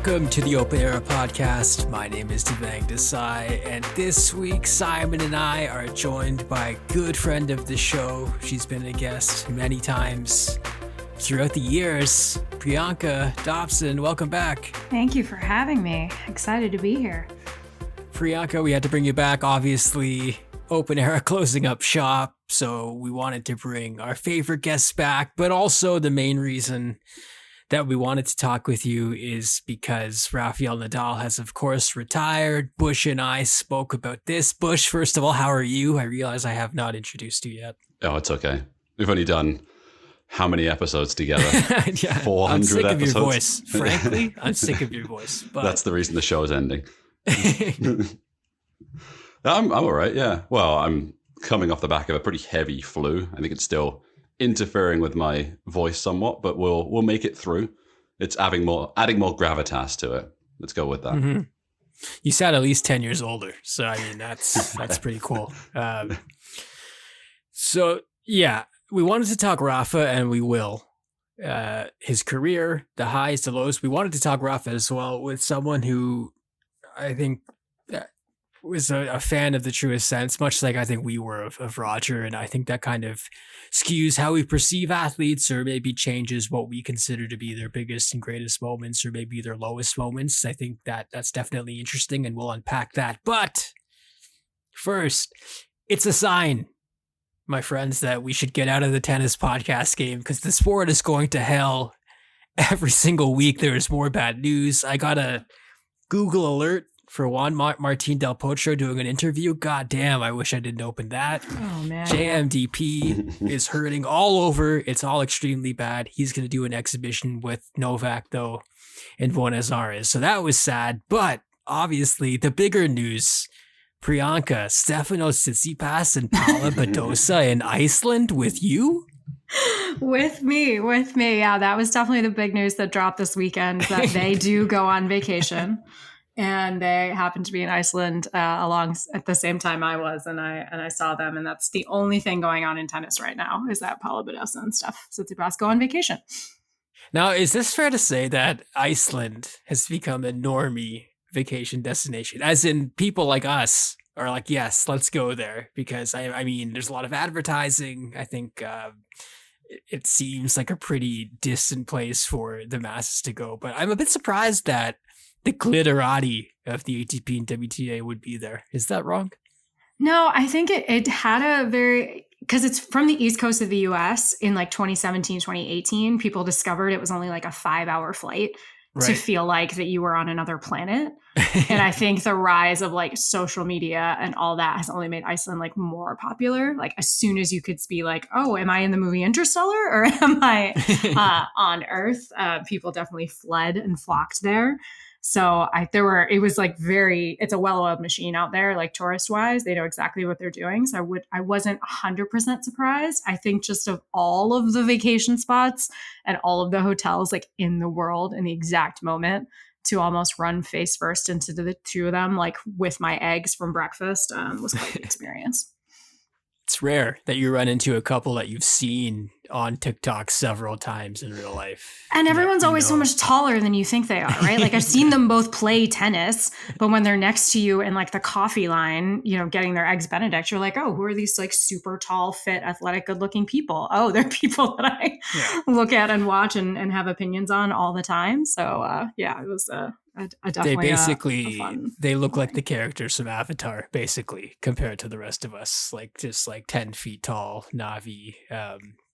Welcome to the Open Era Podcast. My name is Devang Desai, and this week Simon and I are joined by a good friend of the show. She's been a guest many times throughout the years. Priyanka Dobson, welcome back. Thank you for having me. Excited to be here. Priyanka, we had to bring you back, obviously. Open Era closing up shop, so we wanted to bring our favorite guests back, but also the main reason that we wanted to talk with you is because Rafael Nadal has, of course, retired. Bush and I spoke about this. Bush, first of all, how are you? I realize I have not introduced you yet. Oh, it's okay. We've only done how many episodes together? Yeah, 400 I'm sick episodes. Of your voice. Frankly, I'm sick of your voice. But that's the reason the show is ending. I'm all right, yeah. Well, I'm coming off the back of a pretty heavy flu. I think it's still interfering with my voice somewhat, but we'll make it through. It's adding more gravitas to it. Let's go with that. Mm-hmm. You sound at least 10 years older, so I mean that's pretty cool. So yeah, we wanted to talk Rafa, and we will. His career, the highs, the lows. We wanted to talk Rafa as well with someone who I think was a fan of the truest sense, much like I think we were of Roger. And I think that kind of skews how we perceive athletes, or maybe changes what we consider to be their biggest and greatest moments, or maybe their lowest moments. I think that's definitely interesting, and we'll unpack that. But first, it's a sign, my friends, that we should get out of the tennis podcast game, because the sport is going to hell every single week. There is more bad news. I got a Google alert for Juan Martín del Potro doing an interview. God damn, I wish I didn't open that. Oh, man. JMDP is hurting all over. It's all extremely bad. He's going to do an exhibition with Novak, though, in Buenos Aires. So that was sad. But obviously, the bigger news, Priyanka, Stefanos Tsitsipas and Paula Badosa in Iceland with you? With me. Yeah, that was definitely the big news that dropped this weekend, that they do go on vacation. And they happened to be in Iceland along at the same time I was, and I saw them, and that's the only thing going on in tennis right now, is that Paula Badosa and Tsitsipas go on vacation. Now, is this fair to say that Iceland has become a normie vacation destination, as in people like us are like, yes, let's go there? Because I mean, there's a lot of advertising. I think it seems like a pretty distant place for the masses to go, but I'm a bit surprised that the glitterati of the ATP and WTA would be there. Is that wrong? No, I think it had a very, because it's from the East Coast of the US in like 2017, 2018, people discovered it was only like a 5-hour flight to feel like that you were on another planet. And I think the rise of like social media and all that has only made Iceland like more popular. Like as soon as you could be like, oh, am I in the movie Interstellar, or am I on Earth? People definitely fled and flocked there. So it was like it's a well-oiled machine out there, like tourist wise. They know exactly what they're doing. So I wasn't 100% surprised. I think just of all of the vacation spots and all of the hotels like in the world in the exact moment, to almost run face first into the two of them, like with my eggs from breakfast, was quite the experience. It's rare that you run into a couple that you've seen on TikTok several times in real life. And everyone's always so much taller than you think they are, right? Like I've seen them both play tennis, but when they're next to you in like the coffee line, getting their eggs Benedict, you're like, oh, who are these like super tall, fit, athletic, good looking people? Oh, they're people that I look at and watch and have opinions on all the time. So it was they look like the characters from Avatar, basically, compared to the rest of us, like just like 10 feet tall, Na'vi,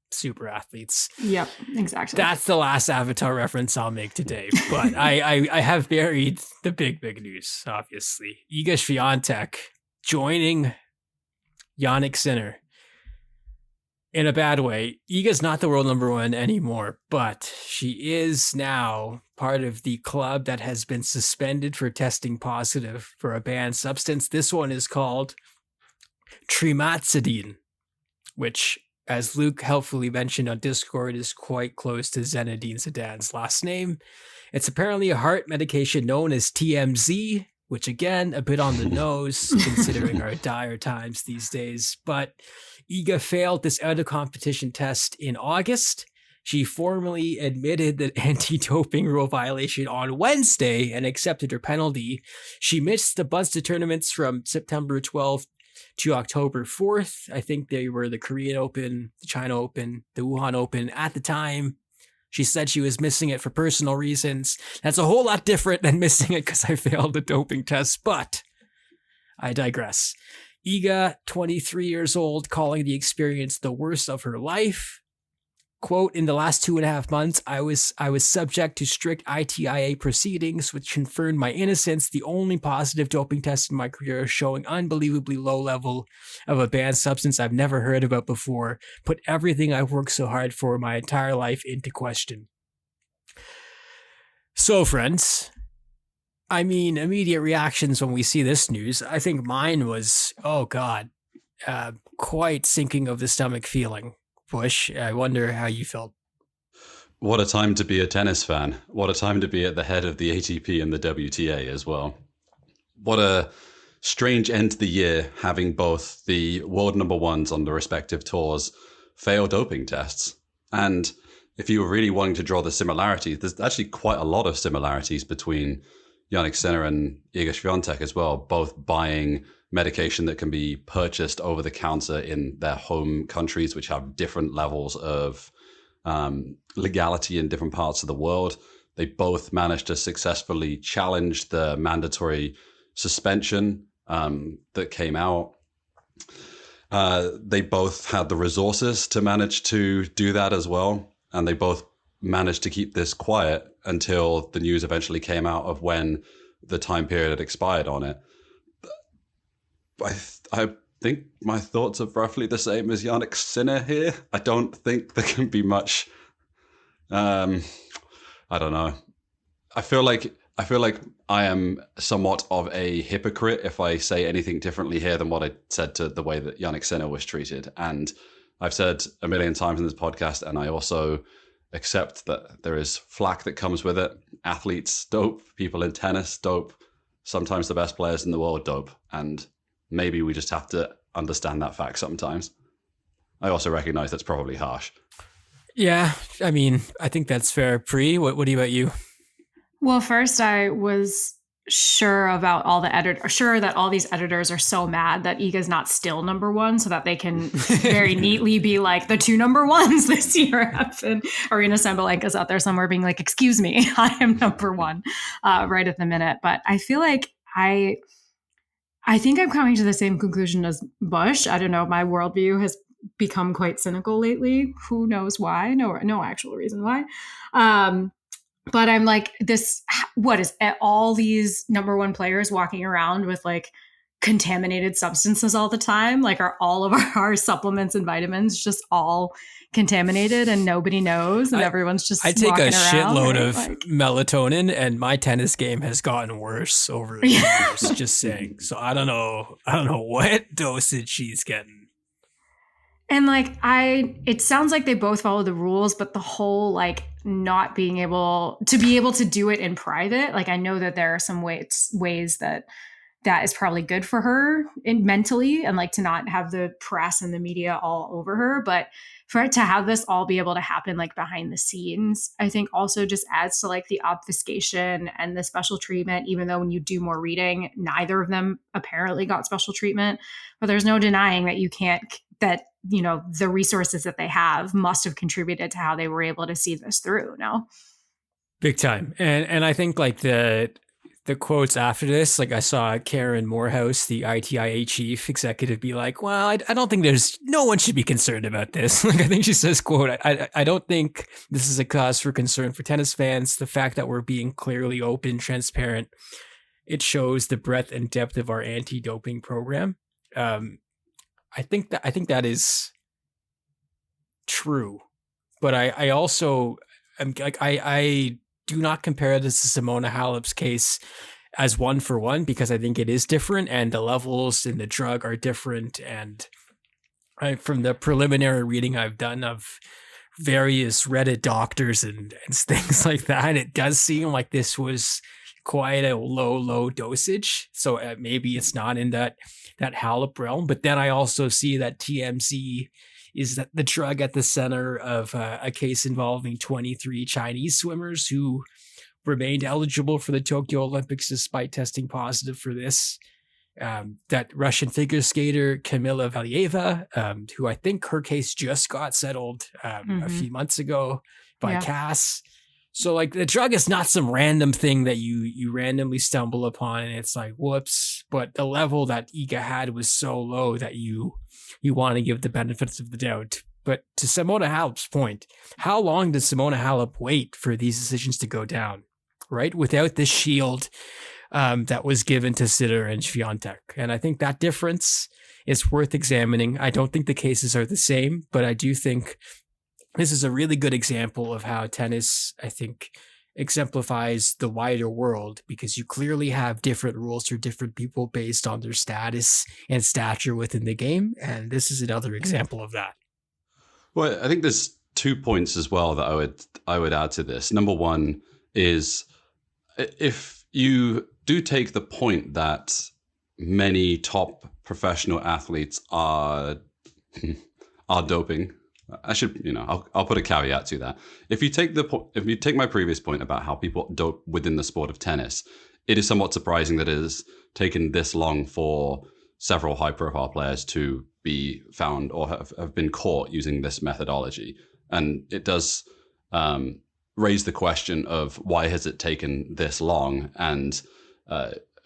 super athletes. Yep, exactly. That's the last Avatar reference I'll make today. But I have buried the big news, obviously. Iga Swiatek joining Jannik Sinner. In a bad way. Iga's not the world number one anymore, but she is now part of the club that has been suspended for testing positive for a banned substance. This one is called trimetazidine, which, as Luke helpfully mentioned on Discord, is quite close to Zinedine Zidane's last name. It's apparently a heart medication known as TMZ, which again, a bit on the nose considering our dire times these days. But Iga failed this out of competition test in August. She formally admitted the anti-doping rule violation on Wednesday and accepted her penalty. She missed the Bunster tournaments from September 12th to October 4th. I think they were the Korean Open, the China Open, the Wuhan Open at the time. She said she was missing it for personal reasons. That's a whole lot different than missing it because I failed the doping test, but I digress. Iga, 23 years old, calling the experience the worst of her life. Quote, in the last 2.5 months, I was subject to strict ITIA proceedings, which confirmed my innocence. The only positive doping test in my career showing unbelievably low level of a banned substance I've never heard about before. Put everything I've worked so hard for my entire life into question. So, friends, I mean, immediate reactions when we see this news. I think mine was, oh God, quite sinking of the stomach feeling. Bush, I wonder how you felt. What a time to be a tennis fan. What a time to be at the head of the ATP and the WTA as well. What a strange end to the year, having both the world number ones on the respective tours fail doping tests. And if you were really wanting to draw the similarities, there's actually quite a lot of similarities between Jannik Sinner and Iga Swiatek as well, both buying medication that can be purchased over the counter in their home countries, which have different levels of legality in different parts of the world. They both managed to successfully challenge the mandatory suspension that came out. They both had the resources to manage to do that as well. And they both managed to keep this quiet until the news eventually came out of when the time period had expired on it. I think my thoughts are roughly the same as Jannik Sinner here. I don't think there can be much. I don't know. I feel like I am somewhat of a hypocrite if I say anything differently here than what I said to the way that Jannik Sinner was treated. And I've said a million times in this podcast, and I also accept that there is flack that comes with it. Athletes dope, people in tennis dope, sometimes the best players in the world dope, and maybe we just have to understand that fact sometimes. I also recognize that's probably harsh. Yeah, I mean, I think that's fair. Pri, what about you? Well, first, I was sure that all these editors are so mad that Iga's not still number one, so that they can very neatly be like, the two number ones this year have been Arina Sabalenka's out there somewhere being like, excuse me, I am number one right at the minute. But I feel like I think I'm coming to the same conclusion as Bush. I don't know. My worldview has become quite cynical lately. Who knows why? No actual reason why. But I'm like, what is all these number one players walking around with like contaminated substances all the time? Like, are all of our supplements and vitamins just all contaminated and nobody knows and everyone's just I take a walking shitload around, of right? melatonin, and my tennis game has gotten worse over the years, just saying. So I don't know what dosage she's getting. And like, it sounds like they both follow the rules, but the whole like not being able to do it in private, like I know that there are some ways that is probably good for her mentally, and like to not have the press and the media all over her, but for it to have this all be able to happen like behind the scenes, I think also just adds to like the obfuscation and the special treatment, even though when you do more reading, neither of them apparently got special treatment. But there's no denying that the resources that they have must have contributed to how they were able to see this through. No, big time. And I think like the quotes after this, like I saw Karen Morehouse, the ITIA chief executive, be like, well, I don't think no one should be concerned about this. Like, I think she says, quote, I don't think this is a cause for concern for tennis fans. The fact that we're being clearly open, transparent, it shows the breadth and depth of our anti-doping program. I think that is true, but I also am like, I do not compare this to Simona Halep's case as one for one, because I think it is different and the levels in the drug are different. And from the preliminary reading I've done of various Reddit doctors and things like that, it does seem like this was quite a low dosage. So maybe it's not in that Halep realm. But then I also see that TMZ is that the drug at the center of a case involving 23 Chinese swimmers who remained eligible for the Tokyo Olympics despite testing positive for this. That Russian figure skater Kamila Valieva, who I think her case just got settled a few months ago by CAS. So like the drug is not some random thing that you randomly stumble upon and it's like, whoops. But the level that Iga had was so low that you want to give the benefits of the doubt. But to Simona Halep's point, how long does Simona Halep wait for these decisions to go down, right? Without the shield that was given to Sinner and Swiatek. And I think that difference is worth examining. I don't think the cases are the same, but I do think this is a really good example of how tennis, I think, exemplifies the wider world because you clearly have different rules for different people based on their status and stature within the game. And this is another example of that. Well, I think there's 2 points as well that I would add to this. Number one is if you do take the point that many top professional athletes are doping. I should, I'll put a caveat to that. If you take my previous point about how people dope within the sport of tennis, it is somewhat surprising that it has taken this long for several high-profile players to be found or have been caught using this methodology. And it does raise the question of why has it taken this long and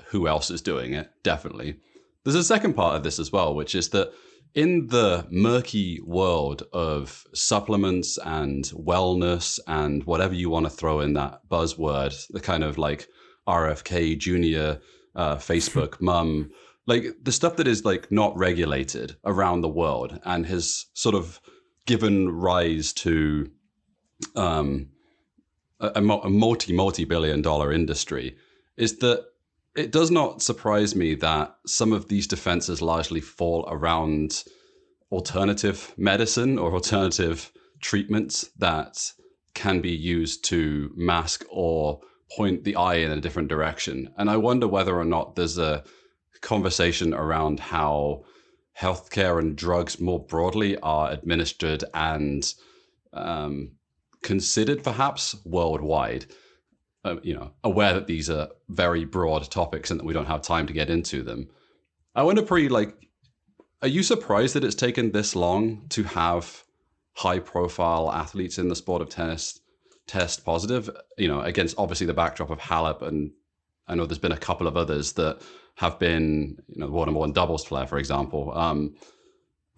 who else is doing it, definitely. There's a second part of this as well, which is that in the murky world of supplements and wellness and whatever you want to throw in that buzzword, the kind of like RFK Jr., Facebook mum, like the stuff that is like not regulated around the world and has sort of given rise to a multi-billion dollar industry, is that it does not surprise me that some of these defenses largely fall around alternative medicine or alternative treatments that can be used to mask or point the eye in a different direction. And I wonder whether or not there's a conversation around how healthcare and drugs more broadly are administered and considered perhaps worldwide. Aware that these are very broad topics and that we don't have time to get into them. I wonder, are you surprised that it's taken this long to have high-profile athletes in the sport of tennis test positive? Against obviously the backdrop of Halep, and I know there's been a couple of others that have been, the world number one doubles player, for example.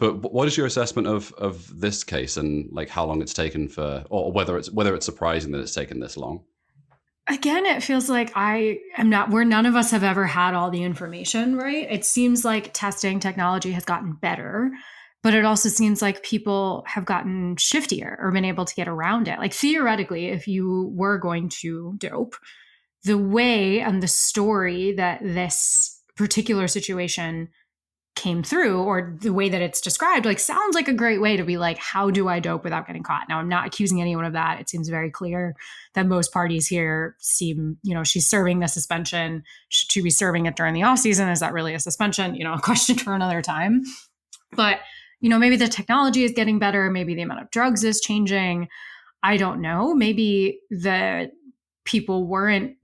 But what is your assessment of this case and like how long it's taken or whether it's surprising that it's taken this long? Again, it feels like where none of us have ever had all the information, right? It seems like testing technology has gotten better, but it also seems like people have gotten shiftier or been able to get around it. Like theoretically, if you were going to dope, the way and the story that this particular situation came through, or the way that it's described, like sounds like a great way to be like, how do I dope without getting caught? Now, I'm not accusing anyone of that. It seems very clear that most parties here seem, she's serving the suspension. Should she be serving it during the off season? Is that really a suspension? A question for another time. But, maybe the technology is getting better. Maybe the amount of drugs is changing. I don't know. Maybe the people weren't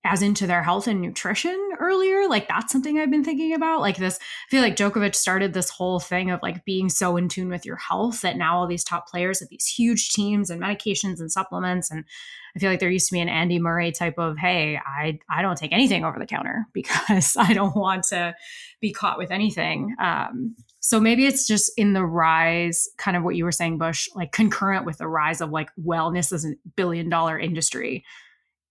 as into their health and nutrition earlier. Like that's something I've been thinking about. Like this, I feel like Djokovic started this whole thing of like being so in tune with your health that now all these top players have these huge teams and medications and supplements. And I feel like there used to be an Andy Murray type of, hey, I don't take anything over the counter because I don't want to be caught with anything. So maybe it's just in the rise, kind of what you were saying, Bush, like concurrent with the rise of like wellness as a billion-dollar industry,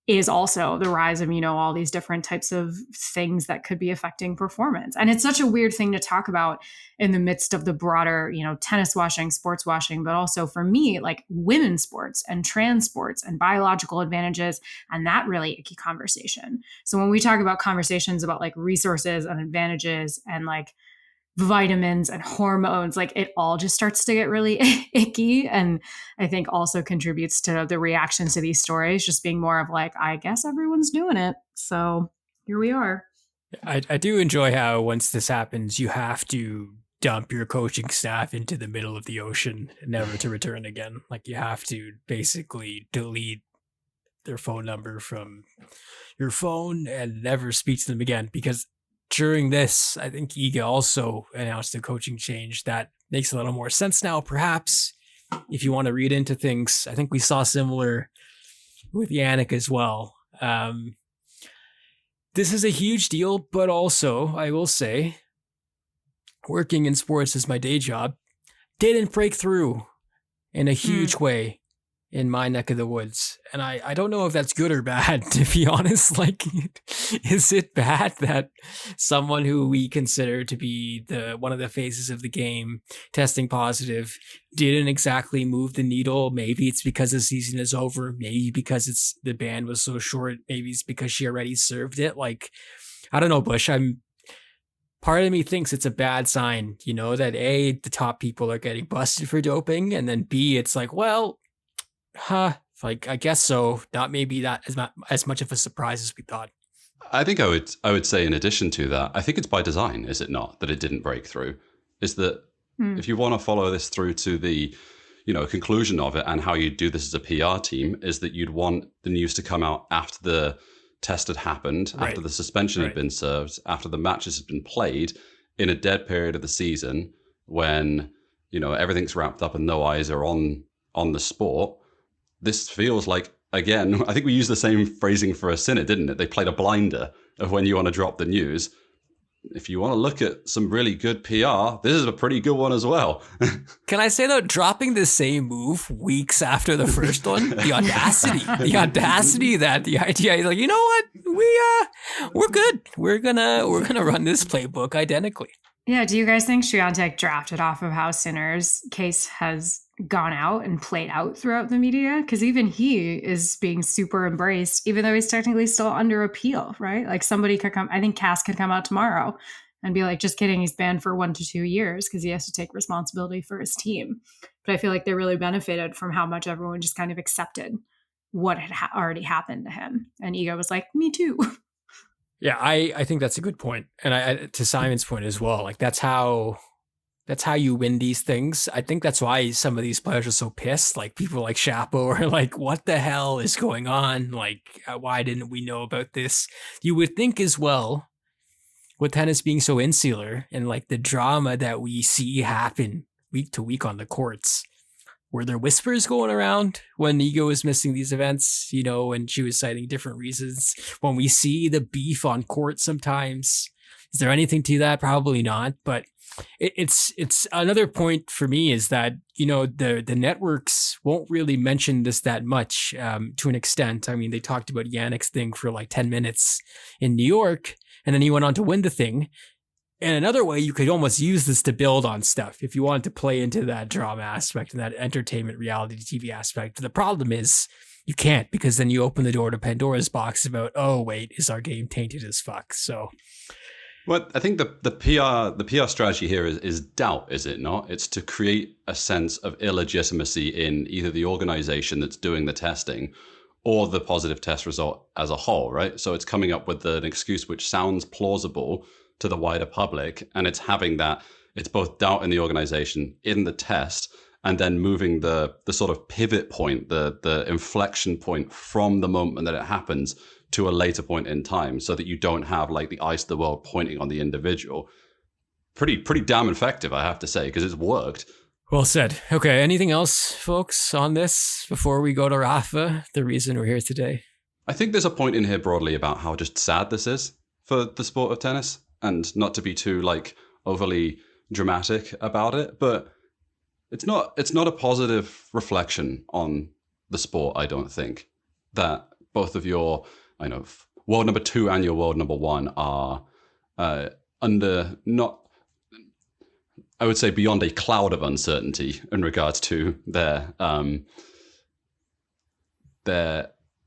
is also the rise of, all these different types of things that could be affecting performance. And it's such a weird thing to talk about in the midst of the broader, tennis washing, sports washing, but also for me, like women's sports and trans sports and biological advantages and that really icky conversation. So when we talk about conversations about like resources and advantages and like vitamins and hormones, like it all just starts to get really icky. And I think also contributes to the reactions to these stories just being more of like, I guess everyone's doing it. So here we are. I do enjoy how once this happens, you have to dump your coaching staff into the middle of the ocean, never to return again. Like, you have to basically delete their phone number from your phone and never speak to them again. Because during this, I think Iga also announced a coaching change that makes a little more sense now, perhaps, if you want to read into things. I think we saw similar with Jannik as well. This is a huge deal, but also, I will say, working in sports as my day job didn't break through in a huge way in my neck of the woods. And I don't know if that's good or bad, to be honest. Like, is it bad that someone who we consider to be one of the faces of the game testing positive didn't exactly move the needle? Maybe it's because the season is over. Maybe because the ban was so short. Maybe it's because she already served it. Like, I don't know, Bush. Part of me thinks it's a bad sign, that A, the top people are getting busted for doping, and then B, it's like, well, like, I guess so. Not maybe that is not as much of a surprise as we thought. I think I would say, in addition to that, I think it's by design, is it not, that it didn't break through? Is that if you want to follow this through to the conclusion of it, and how you do this as a PR team, is that you'd want the news to come out after the test had happened, after the suspension had been served, after the matches had been played, in a dead period of the season, when everything's wrapped up and no eyes are on the sport. This feels like, again, I think we used the same phrasing for a Sinner, didn't it? They played a blinder of when you want to drop the news. If you want to look at some really good PR, this is a pretty good one as well. Can I say, though, dropping the same move weeks after the first one, the audacity that the ITA is like, you know what, we're good. We're gonna run this playbook identically. Yeah. Do you guys think Swiatek drafted off of how Sinner's case has gone out and played out throughout the media? Because even he is being super embraced, even though he's technically still under appeal, right? Like, somebody could come, I think Cass could come out tomorrow and be like, just kidding, he's banned for 1 to 2 years because he has to take responsibility for his team. But I feel like they really benefited from how much everyone just kind of accepted what had already happened to him. And Iga was like, me too. Yeah, I think that's a good point. And I to Simon's point as well, like, that's how you win these things. I think that's why some of these players are so pissed. Like, people like Shapo are like, what the hell is going on? Like, why didn't we know about this? You would think as well, with tennis being so insular and like the drama that we see happen week to week on the courts, were there whispers going around when Iga was missing these events, and she was citing different reasons? When we see the beef on court sometimes, is there anything to that? Probably not. But it's another point for me is that, the networks won't really mention this that much to an extent. I mean, they talked about Jannik's thing for like 10 minutes in New York, and then he went on to win the thing. And another way you could almost use this to build on stuff if you wanted to play into that drama aspect and that entertainment reality TV aspect. The problem is you can't, because then you open the door to Pandora's box about, oh, wait, is our game tainted as fuck? So, well, I think the PR strategy here is doubt, is it not? It's to create a sense of illegitimacy in either the organization that's doing the testing or the positive test result as a whole, right? So it's coming up with an excuse which sounds plausible to the wider public, and it's having that, it's both doubt in the organization, in the test, and then moving the sort of pivot point, the inflection point from the moment that it happens to a later point in time, so that you don't have like the eyes of the world pointing on the individual. Pretty damn effective, I have to say, because it's worked. Well said. Okay, anything else, folks, on this before we go to Rafa, the reason we're here today? I think there's a point in here broadly about how just sad this is for the sport of tennis, and not to be too like overly dramatic about it, but it's not a positive reflection on the sport, I don't think, that both of your world number 2 and your world number 1 are under, not, I would say, beyond a cloud of uncertainty in regards to their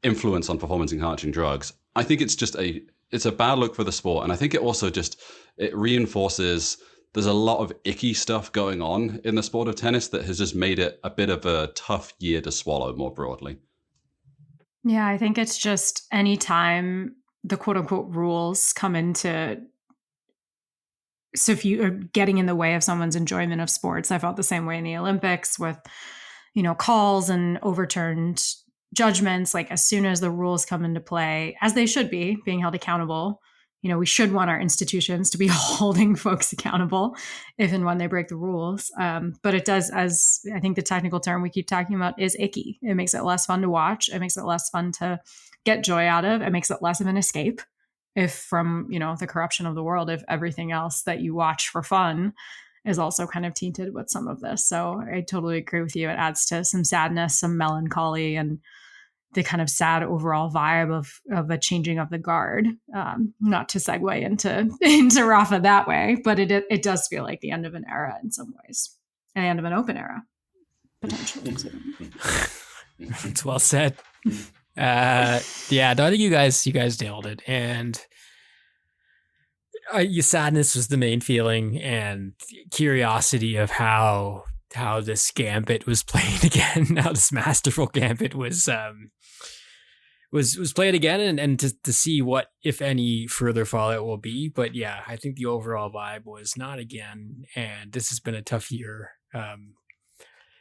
influence on performance enhancing drugs. I think it's a bad look for the sport, and I think it also it reinforces there's a lot of icky stuff going on in the sport of tennis that has just made it a bit of a tough year to swallow more broadly. Yeah, I think it's just anytime the quote unquote rules come into So if you are getting in the way of someone's enjoyment of sports, I felt the same way in the Olympics with, calls and overturned judgments. Like as soon as the rules come into play, as they should be, being held accountable, we should want our institutions to be holding folks accountable if and when they break the rules. But it does, as I think the technical term we keep talking about is icky. It makes it less fun to watch. It makes it less fun to get joy out of. It makes it less of an escape if from, the corruption of the world, if everything else that you watch for fun is also kind of tainted with some of this. So I totally agree with you. It adds to some sadness, some melancholy, and the kind of sad overall vibe of a changing of the guard. Not to segue into Rafa that way, but it does feel like the end of an era in some ways, and the end of an open era, potentially. It's well said. I think you guys nailed it, and your sadness was the main feeling, and curiosity of how this gambit was played again, how this masterful gambit was played again, and to see what, if any, further fallout will be. But yeah, I think the overall vibe was not again, and this has been a tough year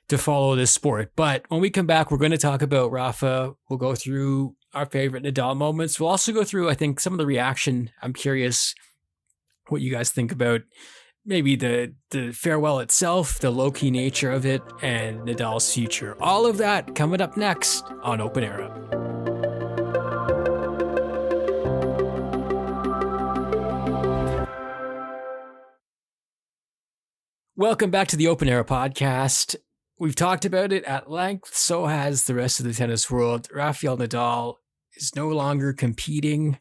to follow this sport. But when we come back, we're going to talk about Rafa. We'll go through our favorite Nadal moments. We'll also go through, I think, some of the reaction. I'm curious what you guys think about maybe the farewell itself, the low-key nature of it, and Nadal's future. All of that coming up next on Open Era. Welcome back to the Open Era podcast. We've talked about it at length, so has the rest of the tennis world. Rafael Nadal is no longer competing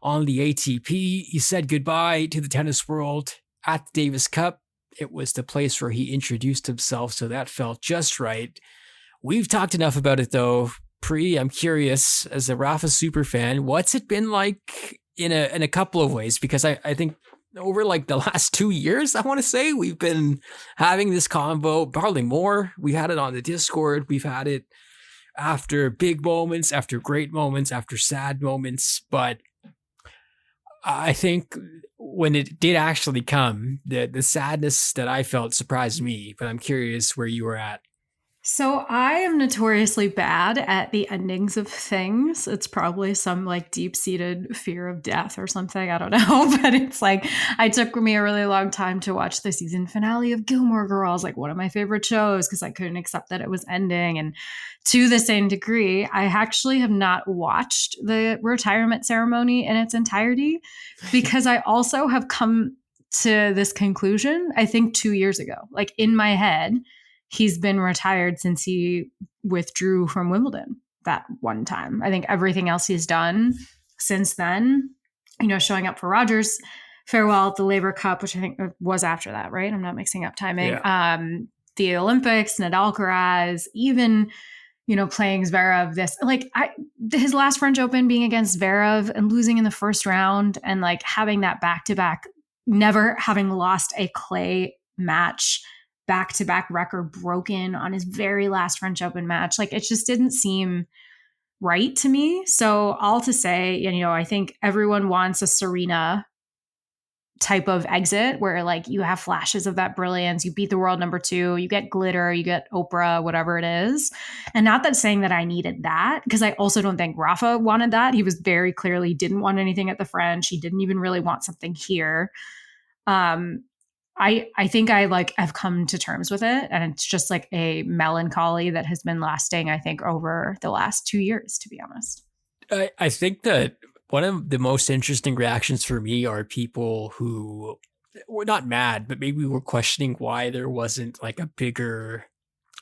on the ATP. He said goodbye to the tennis world at the Davis Cup. It was the place where he introduced himself, so that felt just right. We've talked enough about it, though. Pri, I'm curious, as a Rafa super fan, what's it been like in a couple of ways? Because I think over like the last 2 years, I want to say, we've been having this convo, probably more. We had it on the Discord. We've had it after big moments, after great moments, after sad moments. But I think when it did actually come, the sadness that I felt surprised me. But I'm curious where you were at. So I am notoriously bad at the endings of things. It's probably some like deep-seated fear of death or something. I don't know. But it's like, it took me a really long time to watch the season finale of Gilmore Girls, like one of my favorite shows, because I couldn't accept that it was ending. And to the same degree, I actually have not watched the retirement ceremony in its entirety, because I also have come to this conclusion, I think 2 years ago, like in my head. He's been retired since he withdrew from Wimbledon that one time. I think everything else he's done since then, showing up for Rogers' farewell at the Laver Cup, which I think was after that, right? I'm not mixing up timing. Yeah. The Olympics, Nadal, Alcaraz, even, playing Zverev, his last French Open being against Zverev and losing in the first round, and like having that back-to-back, never having lost a clay match, back-to-back record broken on his very last French Open match. Like, it just didn't seem right to me. So all to say, I think everyone wants a Serena type of exit where like you have flashes of that brilliance. You beat the world number 2, you get glitter, you get Oprah, whatever it is. And not that saying that I needed that, because I also don't think Rafa wanted that. He was very clearly didn't want anything at the French. He didn't even really want something here. I think I've come to terms with it, and it's just like a melancholy that has been lasting, I think, over the last 2 years, to be honest. I think that one of the most interesting reactions for me are people who were not mad, but maybe were questioning why there wasn't like a bigger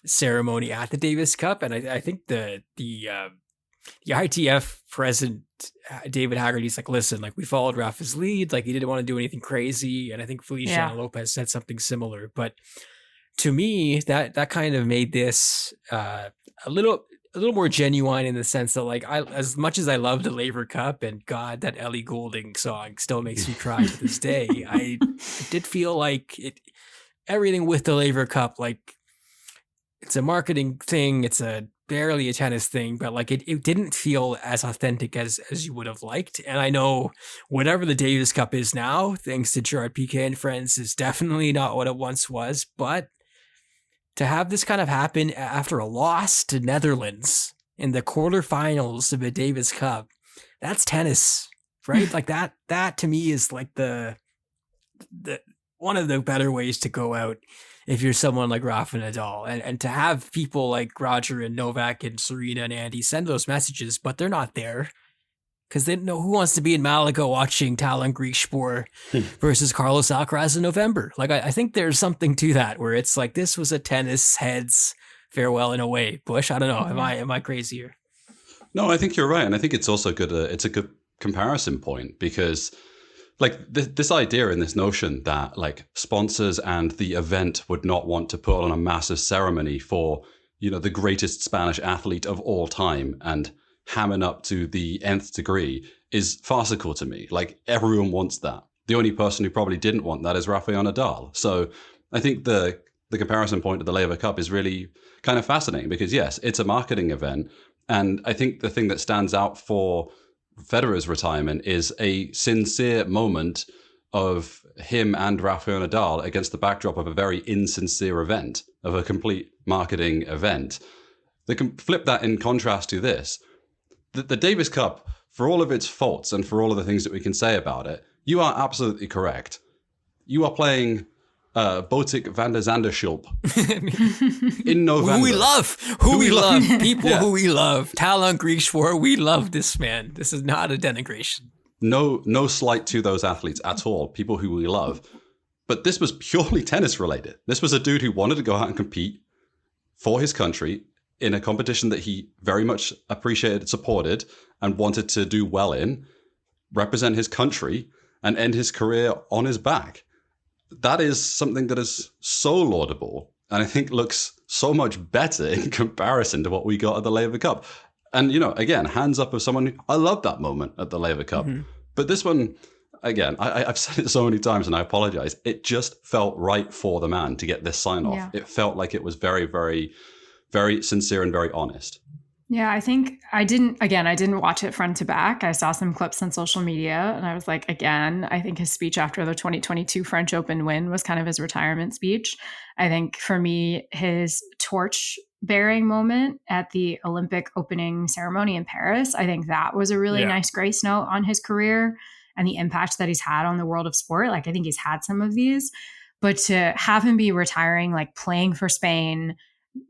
ceremony at the Davis Cup. And I think the ITF president, David Haggerty's like, listen, like we followed Rafa's lead, like he didn't want to do anything crazy. And I think Feliciano Lopez said something similar. But to me, that kind of made this a little more genuine in the sense that like as much as I love the Laver Cup, and God, that Ellie Goulding song still makes me cry to this day, I did feel like everything with the Laver Cup, like it's a marketing thing, it's a barely a tennis thing, but like it didn't feel as authentic as you would have liked. And I know whatever the Davis Cup is now, thanks to Gerard Piqué and friends, is definitely not what it once was. But to have this kind of happen after a loss to Netherlands in the quarterfinals of a Davis Cup, that's tennis, right? Like that to me is like the one of the better ways to go out if you're someone like Rafa Nadal. And to have people like Roger and Novak and Serena and Andy send those messages, but they're not there because they know who wants to be in Malaga watching Talon Griekspoor versus Carlos Alcaraz in November. Like, I think there's something to that where it's like, this was a tennis heads farewell in a way. Bush, I don't know. Am I crazy here? No, I think you're right. And I think it's also good. It's a good comparison point because like this idea and this notion that like sponsors and the event would not want to put on a massive ceremony for, you know, the greatest Spanish athlete of all time and hamming up to the nth degree is farcical to me. Like everyone wants that. The only person who probably didn't want that is Rafael Nadal. So I think the comparison point of the Laver Cup is really kind of fascinating because yes, it's a marketing event. And I think the thing that stands out for Federer's retirement is a sincere moment of him and Rafael Nadal against the backdrop of a very insincere event, of a complete marketing event. They can flip that in contrast to this. The Davis Cup, for all of its faults and for all of the things that we can say about it, you are absolutely correct. You are playing Botic van der Zanderschulp in November. Who we love. People Yeah. who we love. Talon Griekspoor, we love this man. This is not a denigration. No slight to those athletes at all, people who we love. But this was purely tennis related. This was a dude who wanted to go out and compete for his country in a competition that he very much appreciated, supported, and wanted to do well in, represent his country, and end his career on his back. That is something that is so laudable and I think looks so much better in comparison to what we got at the Laver Cup. And, you know, again, hands up of someone who, I love that moment at the Laver Cup. Mm-hmm. But this one, again, I've said it so many times and I apologize. It just felt right for the man to get this sign off. Yeah. It felt like it was very, very, very sincere and very honest. Yeah, I think I didn't watch it front to back. I saw some clips on social media and I was like, again, I think his speech after the 2022 French Open win was kind of his retirement speech. I think for me, his torch bearing moment at the Olympic opening ceremony in Paris, I think that was a really nice grace note on his career and the impact that he's had on the world of sport. Like, I think he's had some of these, but to have him be retiring, like playing for Spain,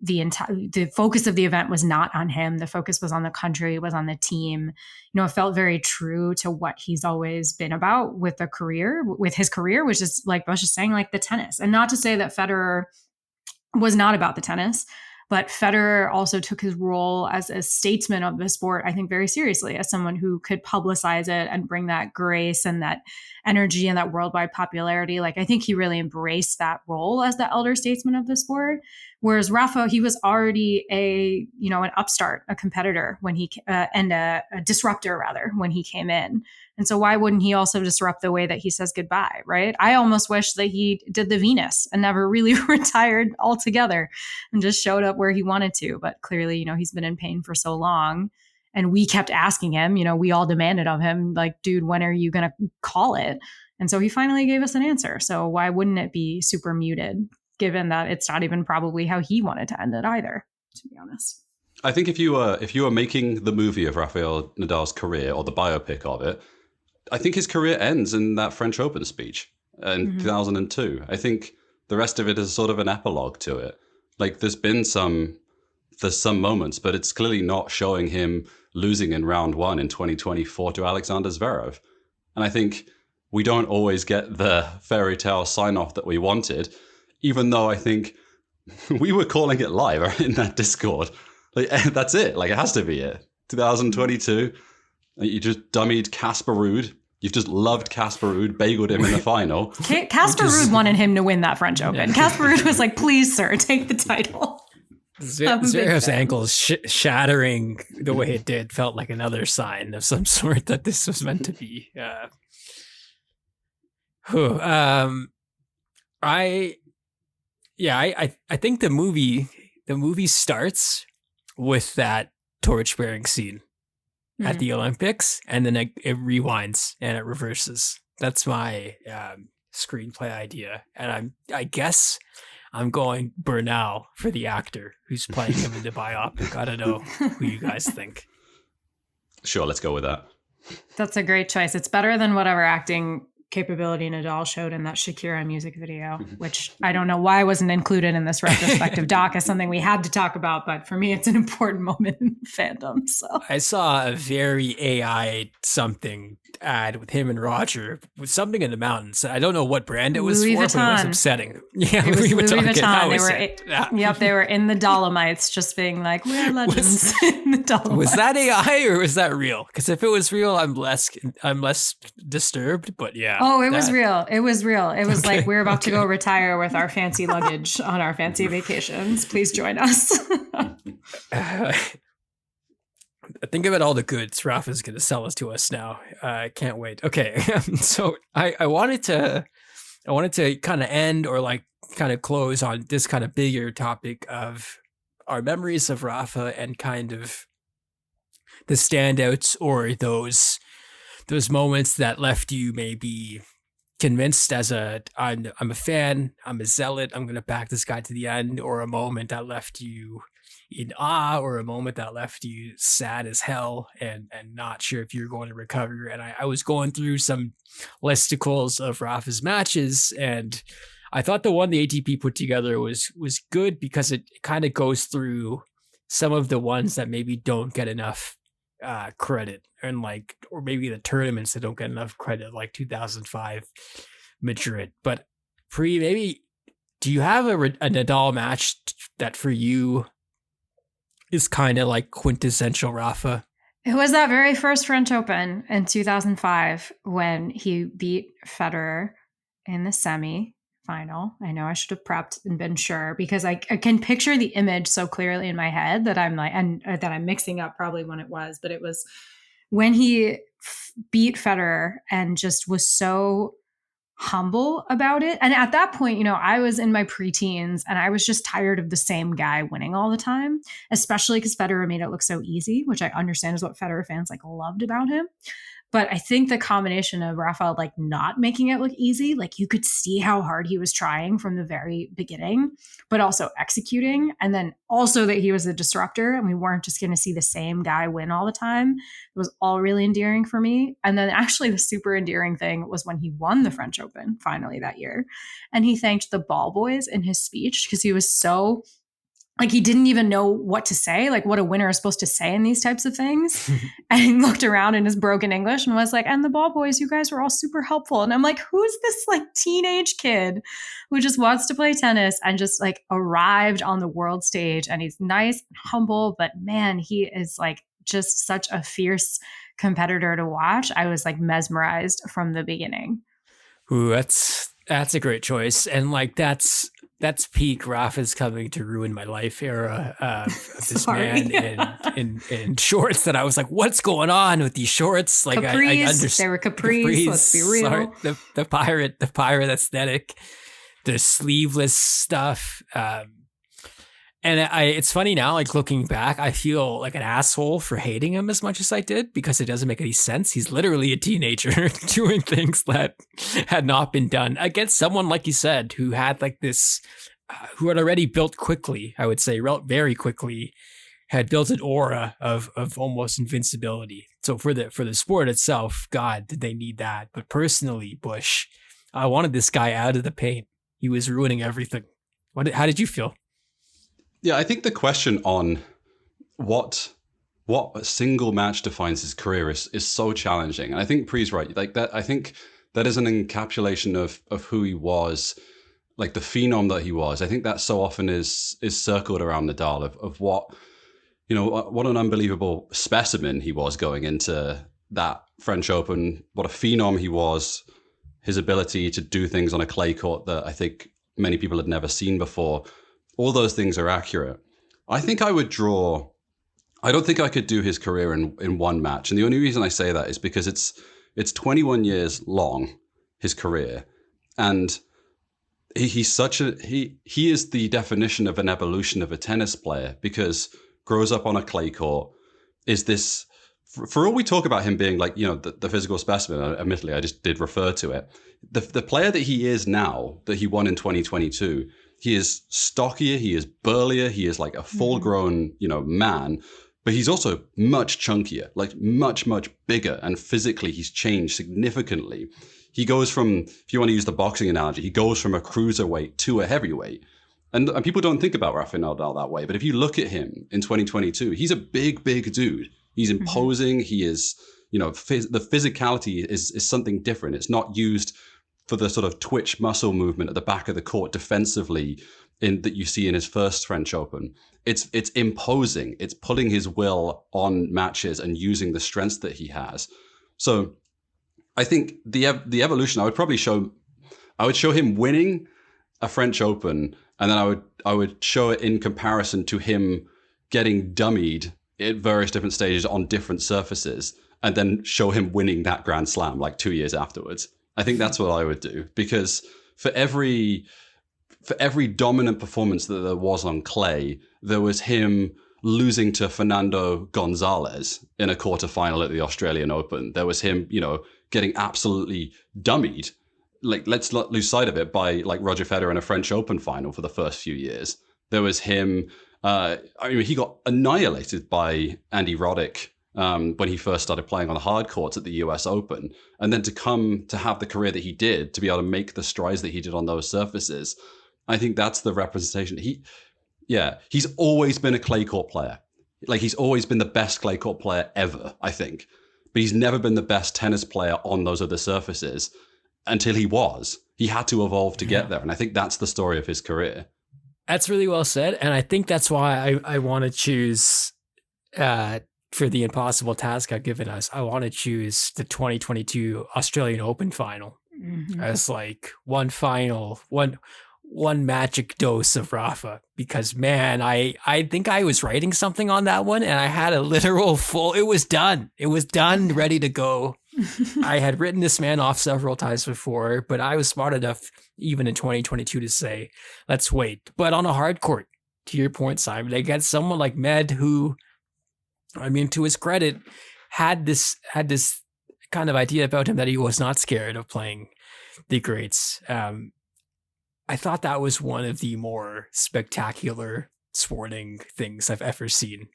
the focus of the event was not on him. The focus was on the country, was on the team. You know, it felt very true to what he's always been about with his career, which is like Bush is saying, like the tennis. And not to say that Federer was not about the tennis, but Federer also took his role as a statesman of the sport, I think, very seriously, as someone who could publicize it and bring that grace and that energy and that worldwide popularity. Like, I think he really embraced that role as the elder statesman of the sport. Whereas Rafa, he was already an upstart, a competitor when he and a disruptor rather when he came in. And so why wouldn't he also disrupt the way that he says goodbye, right? I almost wish that he did the Venus and never really retired altogether and just showed up where he wanted to. But clearly, you know, he's been in pain for so long. And we kept asking him, you know, we all demanded of him, like, dude, when are you going to call it? And so he finally gave us an answer. So why wouldn't it be super muted, given that it's not even probably how he wanted to end it either, to be honest? I think if you were making the movie of Rafael Nadal's career or the biopic of it, I think his career ends in that French Open speech in 2002. I think the rest of it is sort of an epilogue to it. Like, there's some moments, but it's clearly not showing him losing in round one in 2024 to Alexander Zverev. And I think we don't always get the fairy tale sign off that we wanted, even though I think we were calling it live in that Discord. Like, that's it. Like, it has to be it. 2022. You just dummied Casper Ruud. You've just loved Casper Ruud, bageled him in the final. Casper Ruud wanted him to win that French Open. Casper Ruud was like, please, sir, take the title. Zverev's ankles shattering the way it did felt like another sign of some sort that this was meant to be. I think the movie starts with that torch-bearing scene at the Olympics, and then it rewinds and it reverses. That's my screenplay idea, and I guess I'm going Bernal for the actor who's playing him in the biopic. I don't know who you guys think. Sure, let's go with that. That's a great choice. It's better than whatever acting capability Nadal showed in that Shakira music video, which I don't know why wasn't included in this retrospective doc as something we had to talk about, but for me, it's an important moment in fandom. So I saw a very AI something ad with him and Roger with something in the mountains. I don't know what brand it was Louis for, Vuitton. but it was upsetting. Yeah, it was Louis Vuitton. Yep, they were in the Dolomites, just being like, we're legends in the Dolomites. Was that AI or was that real? Because if it was real, I'm less disturbed. But yeah. Oh, it was real. It was real. It was like, we're about to go retire with our fancy luggage on our fancy vacations. Please join us. Think about all the goods Rafa's going to sell us to us now. I can't wait. Okay, so I wanted to kind of end or like kind of close on this kind of bigger topic of our memories of Rafa and kind of the standouts or those moments that left you maybe convinced as I'm a fan, I'm a zealot, I'm going to back this guy to the end, or a moment that left you in awe, or a moment that left you sad as hell and not sure if you're going to recover. And I was going through some listicles of Rafa's matches, and I thought the one the ATP put together was good because it kind of goes through some of the ones that maybe don't get enough credit, and like, or maybe the tournaments that don't get enough credit, like 2005 Madrid. But maybe do you have a Nadal match that for you is kind of like quintessential Rafa? It was that very first French Open in 2005 when he beat Federer in the semi-final. I know I should have prepped and been sure, because I can picture the image so clearly in my head that I'm like, and that I'm mixing up probably when it was, but it was when he beat Federer and just was so humble about it. And at that point, you know, I was in my preteens and I was just tired of the same guy winning all the time, especially because Federer made it look so easy, which I understand is what Federer fans like loved about him. But I think the combination of Rafa like not making it look easy, like you could see how hard he was trying from the very beginning, but also executing. And then also that he was a disruptor and we weren't just going to see the same guy win all the time. It was all really endearing for me. And then actually the super endearing thing was when he won the French Open finally that year. And he thanked the ball boys in his speech because he was so like, he didn't even know what to say, like what a winner is supposed to say in these types of things. And he looked around in his broken English and was like, and the ball boys, you guys were all super helpful. And I'm like, who's this like teenage kid who just wants to play tennis and just like arrived on the world stage? And he's nice and humble, but man, he is like just such a fierce competitor to watch. I was like mesmerized from the beginning. Ooh, that's a great choice. And like, that's peak Rafa's coming to ruin my life era of this man in shorts that I was like, what's going on with these shorts? Like capris, I understand. They were capris, let's be real. Sorry, the pirate aesthetic, the sleeveless stuff. And it's funny now, like looking back, I feel like an asshole for hating him as much as I did because it doesn't make any sense. He's literally a teenager doing things that had not been done against someone, like you said, who had like this, who had already built quickly, I would say, very quickly, had built an aura of almost invincibility. So for the sport itself, God, did they need that? But personally, Bush, I wanted this guy out of the paint. He was ruining everything. How did you feel? Yeah, I think the question on what single match defines his career is so challenging. And I think Pri's right. Like that, I think that is an encapsulation of who he was, like the phenom that he was. I think that so often is circled around Nadal of what, you know, what an unbelievable specimen he was going into that French Open, what a phenom he was, his ability to do things on a clay court that I think many people had never seen before. All those things are accurate. I think I would draw, I don't think I could do his career in one match. And the only reason I say that is because it's 21 years long, his career. And he is the definition of an evolution of a tennis player, because grows up on a clay court, is this, for all we talk about him being like, the physical specimen, admittedly, I just did refer to it. The player that he is now, that he won in 2022, he is stockier, he is burlier, he is like a full-grown, man, but he's also much chunkier, like much, much bigger, and physically he's changed significantly. He goes from, if you want to use the boxing analogy, he goes from a cruiserweight to a heavyweight. And people don't think about Rafael Nadal that way, but if you look at him in 2022, he's a big, big dude. He's imposing. He is, the physicality is something different. It's not used for the sort of twitch muscle movement at the back of the court defensively that you see in his first French Open. It's imposing. It's putting his will on matches and using the strengths that he has. So I think the evolution, I would show him winning a French Open, and then I would show it in comparison to him getting dummied at various different stages on different surfaces, and then show him winning that Grand Slam like 2 years afterwards. I think that's what I would do, because for every dominant performance that there was on clay, there was him losing to Fernando Gonzalez in a quarterfinal at the Australian Open. There was him, getting absolutely dummied. Like, let's not lose sight of it, by like Roger Federer in a French Open final for the first few years. There was him, he got annihilated by Andy Roddick when he first started playing on the hard courts at the US Open. And then to have the career that he did, to be able to make the strides that he did on those surfaces, I think that's the representation. He's always been a clay court player. Like, he's always been the best clay court player ever, I think. But he's never been the best tennis player on those other surfaces until he was. He had to evolve to get there. And I think that's the story of his career. That's really well said. And I think that's why I want to choose, for the impossible task I've given us, I want to choose the 2022 Australian Open final as like one magic dose of Rafa, because man, I think I was writing something on that one, and I had a literal it was done, ready to go. I had written this man off several times before, but I was smart enough even in 2022 to say, let's wait. But on a hard court, to your point, Simon, they got someone like Med, who, I mean, to his credit, had this kind of idea about him that he was not scared of playing the greats. I thought that was one of the more spectacular sporting things I've ever seen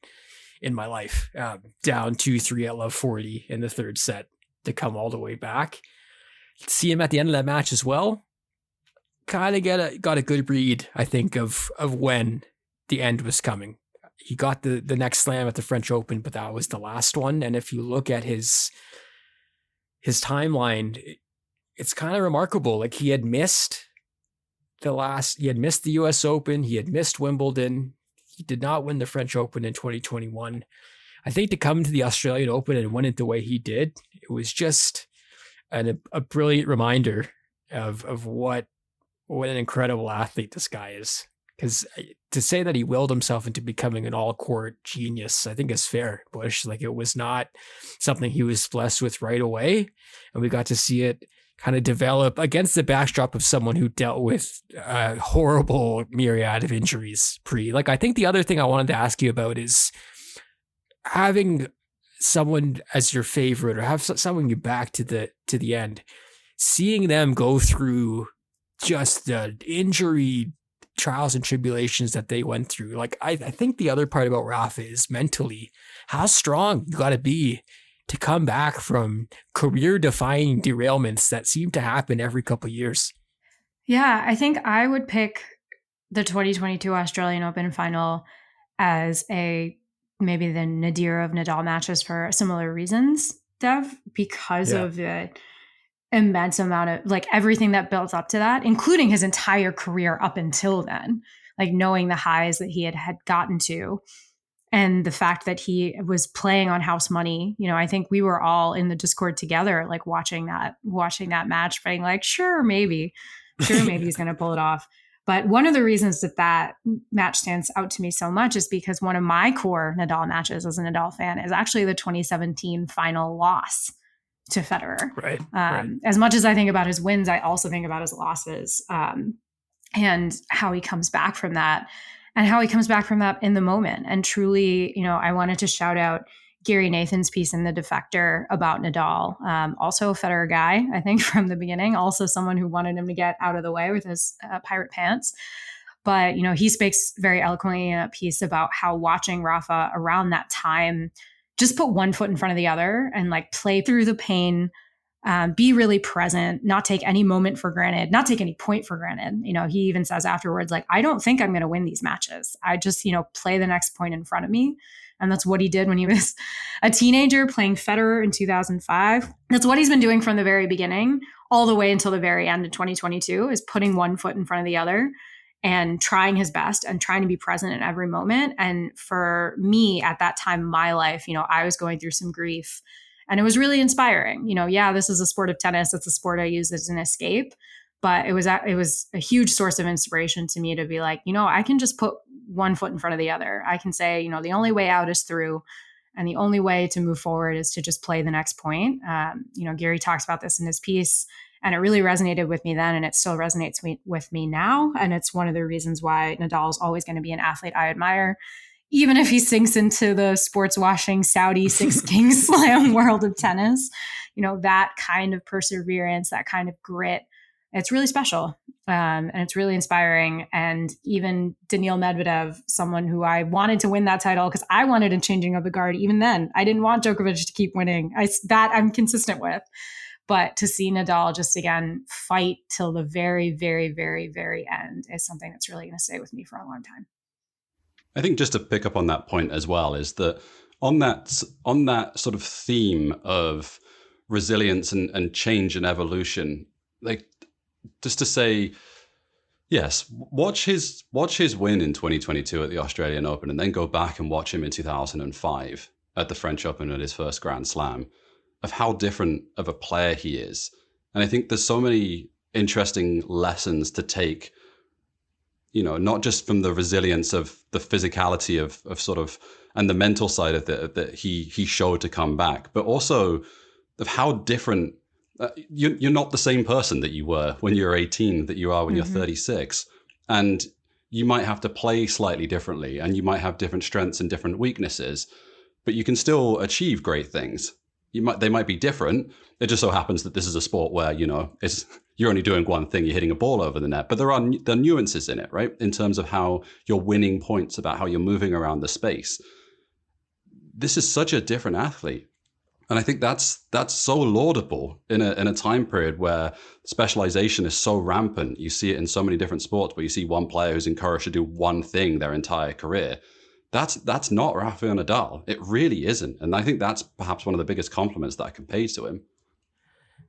in my life. Down 2-3 at love 40 in the third set to come all the way back. See him at the end of that match as well. Kind of got a good read, I think, of when the end was coming. He got the next slam at the French Open, but that was the last one. And if you look at his timeline, it's kind of remarkable. Like, he had missed the US Open, he had missed Wimbledon, he did not win the French Open in 2021. I think to come to the Australian Open and win it the way he did, it was just a brilliant reminder of what an incredible athlete this guy is. Because to say that he willed himself into becoming an all-court genius, I think is fair, Bush. Like, it was not something he was blessed with right away, and we got to see it kind of develop against the backdrop of someone who dealt with a horrible myriad of injuries I think the other thing I wanted to ask you about is having someone as your favorite, or have someone you back to the end, seeing them go through just the injury trials and tribulations that they went through. Like, I think the other part about Rafa is mentally how strong you got to be to come back from career-defining derailments that seem to happen every couple of years. Yeah, I think I would pick the 2022 Australian Open final as maybe the nadir of Nadal matches for similar reasons, Dev, because of the immense amount of, like, everything that built up to that, including his entire career up until then, like knowing the highs that he had gotten to. And the fact that he was playing on house money, I think we were all in the Discord together, like watching that match, being like, sure, maybe he's going to pull it off. But one of the reasons that match stands out to me so much is because one of my core Nadal matches as a Nadal fan is actually the 2017 final loss to Federer. Right. As much as I think about his wins, I also think about his losses, and how he comes back from that. and how he comes back from that in the moment. And truly, I wanted to shout out Gary Nathan's piece in The Defector about Nadal. Also a Federer guy, I think, from the beginning. Also someone who wanted him to get out of the way with his pirate pants. But, he speaks very eloquently in a piece about how watching Rafa around that time just put one foot in front of the other and like play through the pain, be really present, not take any moment for granted, not take any point for granted. He even says afterwards, like, I don't think I'm going to win these matches. I just, play the next point in front of me. And that's what he did when he was a teenager playing Federer in 2005. That's what he's been doing from the very beginning all the way until the very end of 2022, is putting one foot in front of the other and trying his best and trying to be present in every moment. And for me at that time in my life, I was going through some grief, and it was really inspiring. This is a sport of tennis. It's a sport I use as an escape, but it was a huge source of inspiration to me to be like, I can just put one foot in front of the other. I can say, the only way out is through, and the only way to move forward is to just play the next point. Gary talks about this in his piece, and it really resonated with me then, and it still resonates with me now. And it's one of the reasons why Nadal is always going to be an athlete I admire, even if he sinks into the sports washing Saudi Six Kings Slam world of tennis. That kind of perseverance, that kind of grit, it's really special. And it's really inspiring. And even Daniil Medvedev, someone who I wanted to win that title because I wanted a changing of the guard. Even then, I didn't want Djokovic to keep winning. That I'm consistent with. But to see Nadal just again fight till the very, very, very, very end is something that's really going to stay with me for a long time. I think just to pick up on that point as well is that on that sort of theme of resilience and change and evolution, like just to say, yes, watch his win in 2022 at the Australian Open, and then go back and watch him in 2005 at the French Open at his first Grand Slam, of how different of a player he is. And I think there's so many interesting lessons to take, not just from the resilience of the physicality of sort of, and the mental side of that he showed to come back, but also of how different you're not the same person that you were when you're 18 that you are when you're 36. And you might have to play slightly differently, and you might have different strengths and different weaknesses, but you can still achieve great things. They might be different. It just so happens that this is a sport where, you're only doing one thing, you're hitting a ball over the net, but there are nuances in it, right? In terms of how you're winning points, about how you're moving around the space. This is such a different athlete. And I think that's so laudable in a time period where specialization is so rampant. You see it in so many different sports where you see one player who's encouraged to do one thing their entire career. That's not Rafael Nadal. It really isn't. And I think that's perhaps one of the biggest compliments that I can pay to him.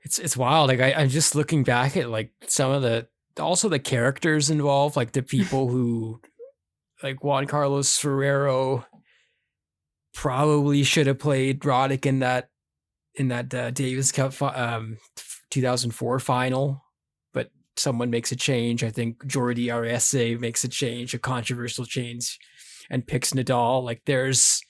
It's wild. Like I'm just looking back at like some of the characters involved, like the people who, like Juan Carlos Ferrero probably should have played Roddick in that Davis Cup 2004 final, but someone makes a change. I think Jordi Arese makes a change, a controversial change, and picks Nadal. Like there's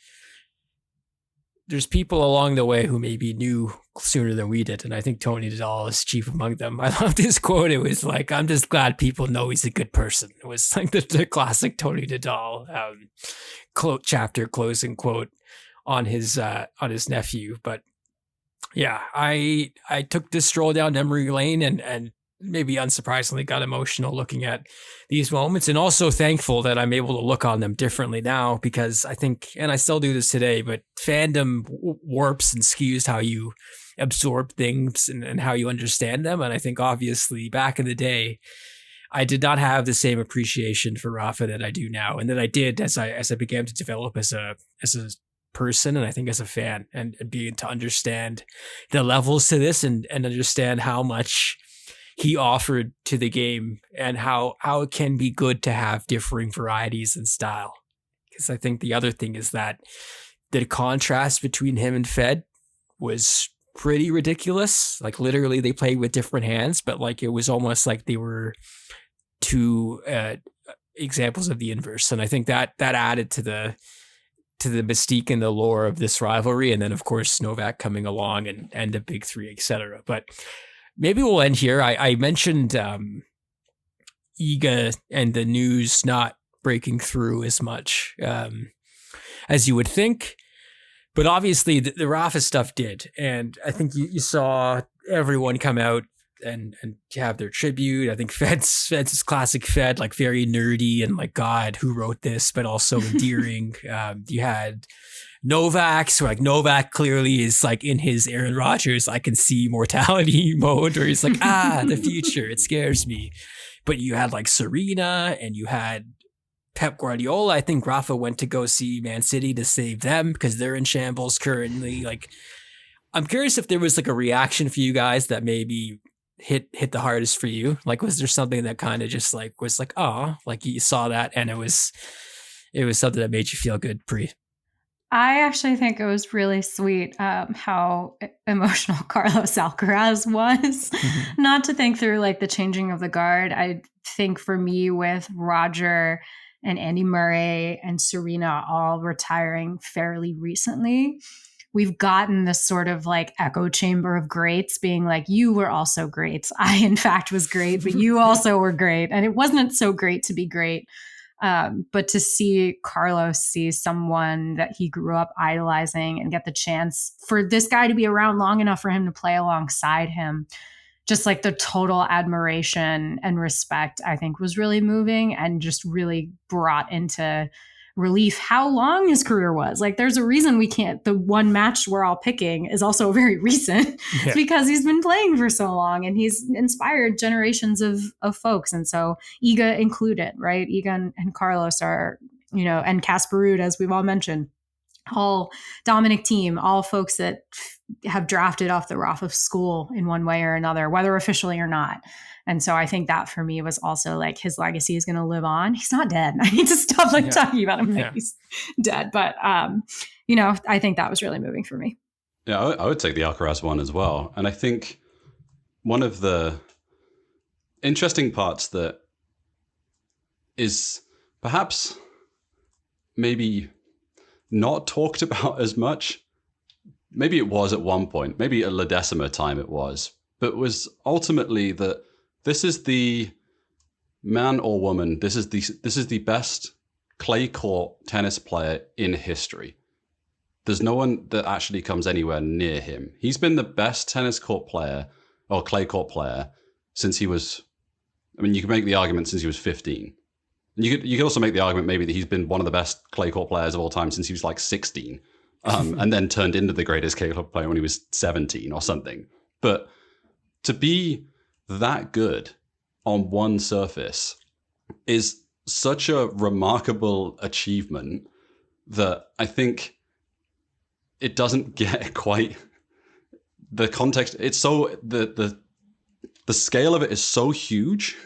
people along the way who maybe knew sooner than we did, and I think Tony Nadal is chief among them. I love this quote. It was like, I'm just glad people know he's a good person. It was like the classic Tony Nadal quote, chapter closing quote on his nephew. But yeah, I took this stroll down memory lane and maybe unsurprisingly got emotional looking at these moments, and also thankful that I'm able to look on them differently now, because I think, and I still do this today, but fandom warps and skews how you absorb things and how you understand them. And I think obviously back in the day, I did not have the same appreciation for Rafa that I do now, and that I did as I began to develop as a person, and I think as a fan, and being to understand the levels to this and understand how much he offered to the game, and how it can be good to have differing varieties in style. Because I think the other thing is that the contrast between him and Fed was pretty ridiculous. Like literally they played with different hands, but like it was almost like they were two examples of the inverse. And I think that added to the mystique and the lore of this rivalry. And then of course Novak coming along and the big three, etc. But maybe we'll end here. I mentioned Iga and the news not breaking through as much as you would think. But obviously the Rafa stuff did. And I think you saw everyone come out and have their tribute. I think Fed's classic Fed, like very nerdy and like, God, who wrote this, but also endearing. You had Novak, so like Novak clearly is like in his Aaron Rodgers, I can see mortality mode, where he's like, the future, it scares me. But you had like Serena and you had Pep Guardiola. I think Rafa went to go see Man City to save them because they're in shambles currently. Like, I'm curious if there was like a reaction for you guys that maybe hit the hardest for you. Like, was there something that kind of just like was like, oh, like you saw that and it was something that made you feel good, Pri? I actually think it was really sweet how emotional Carlos Alcaraz was. Not to think through like the changing of the guard. I think for me, with Roger and Andy Murray and Serena all retiring fairly recently, we've gotten this sort of like echo chamber of greats being like, you were also great. I, in fact, was great, but you also were great. And it wasn't so great to be great. But to see Carlos see someone that he grew up idolizing and get the chance for this guy to be around long enough for him to play alongside him, just like the total admiration and respect, I think was really moving and just really brought into relief how long his career was. Like, there's a reason we can't, the one match we're all picking is also very recent. It's because he's been playing for so long and he's inspired generations of folks. And so Iga included, right? Iga and Carlos are, and Casper Ruud, as we've all mentioned, all Dominic Thiem, all folks that have drafted off the Rafa school in one way or another, whether officially or not. And so I think that for me was also like, his legacy is going to live on. He's not dead. I need to stop talking about him like he's dead. But, I think that was really moving for me. Yeah, I would take the Alcaraz one as well. And I think one of the interesting parts that is perhaps maybe not talked about as much, maybe it was at one point, maybe at La Decima time it was, but was ultimately that this is the man or woman, this is the best clay court tennis player in history. There's no one that actually comes anywhere near him. He's been the best tennis court player or clay court player since he was, you can make the argument since he was 15. You could also make the argument maybe that he's been one of the best clay court players of all time since he was like 16, and then turned into the greatest clay court player when he was 17 or something. But to be that good on one surface is such a remarkable achievement that I think it doesn't get quite the context. It's so the scale of it is so huge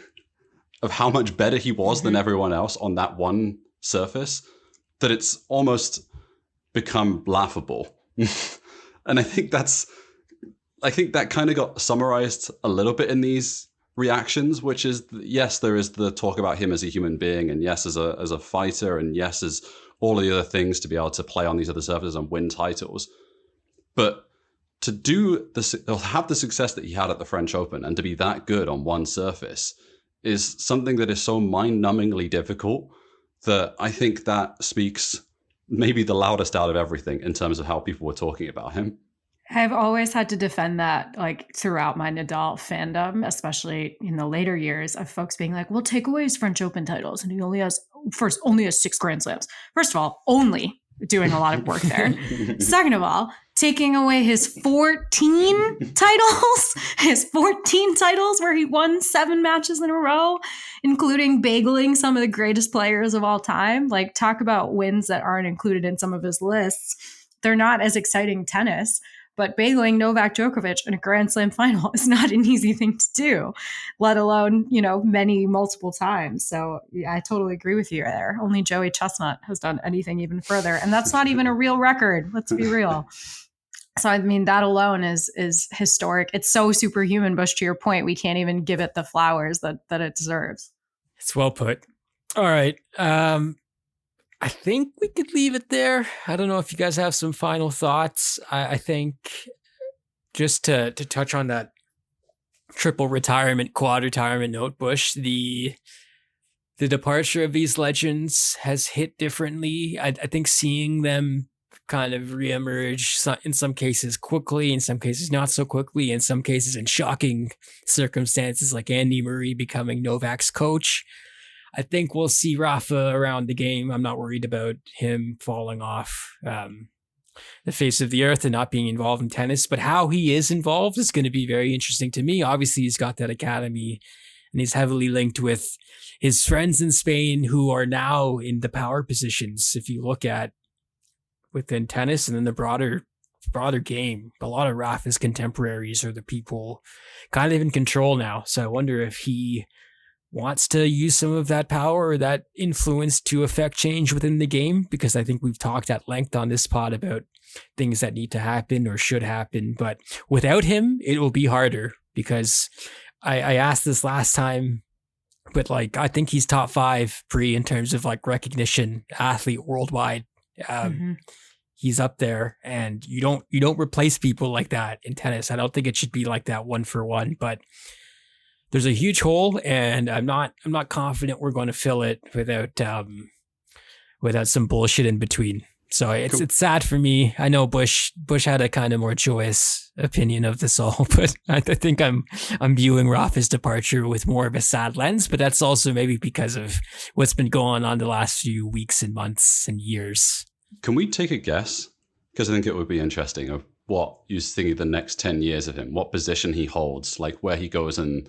of how much better he was than everyone else on that one surface that it's almost become laughable. And I think that kind of got summarized a little bit in these reactions, which is, yes, there is the talk about him as a human being, and yes, as a fighter, and yes, as all of the other things to be able to play on these other surfaces and win titles. But to do this, have the success that he had at the French Open and to be that good on one surface is something that is so mind-numbingly difficult that I think that speaks maybe the loudest out of everything in terms of how people were talking about him. I've always had to defend that, like, throughout my Nadal fandom, especially in the later years, of folks being like, well, take away his French Open titles and he only has 6 Grand Slams. First of all, only doing a lot of work there. Second of all, taking away his 14 titles where he won 7 matches in a row, including bageling some of the greatest players of all time. Like, talk about wins that aren't included in some of his lists. They're not as exciting tennis, but bageling Novak Djokovic in a Grand Slam final is not an easy thing to do, let alone, multiple times. So yeah, I totally agree with you there. Only Joey Chestnut has done anything even further. And that's not even a real record. Let's be real. So, that alone is historic. It's so superhuman, Bush, to your point. We can't even give it the flowers that it deserves. It's well put. All right. I think we could leave it there. I don't know if you guys have some final thoughts. I think just to touch on that triple retirement, quad retirement note, Bush, the the departure of these legends has hit differently. I think seeing them kind of reemerge in some cases quickly, in some cases not so quickly, in some cases in shocking circumstances like Andy Murray becoming Novak's coach. I think we'll see Rafa around the game. I'm not worried about him falling off the face of the earth and not being involved in tennis, but how he is involved is going to be very interesting to me. Obviously, he's got that academy and he's heavily linked with his friends in Spain who are now in the power positions. If you look at within tennis and then the broader game, a lot of Rafa's contemporaries are the people kind of in control now. So I wonder if he wants to use some of that power or that influence to affect change within the game, because I think we've talked at length on this pod about things that need to happen or should happen. But without him, it will be harder, because I asked this last time, but like, I think he's top 5 in terms of like recognition athlete worldwide. He's up there, and you don't replace people like that in tennis. I don't think it should be like that 1-for-1, but there's a huge hole, and I'm not confident we're going to fill it without some bullshit in between. So it's sad for me. I know Bush had a kind of more joyous opinion of this all, but I think I'm viewing Rafa's departure with more of a sad lens. But that's also maybe because of what's been going on the last few weeks and months and years. Can we take a guess? Because I think it would be interesting of what you think of the next 10 years of him, what position he holds, like where he goes in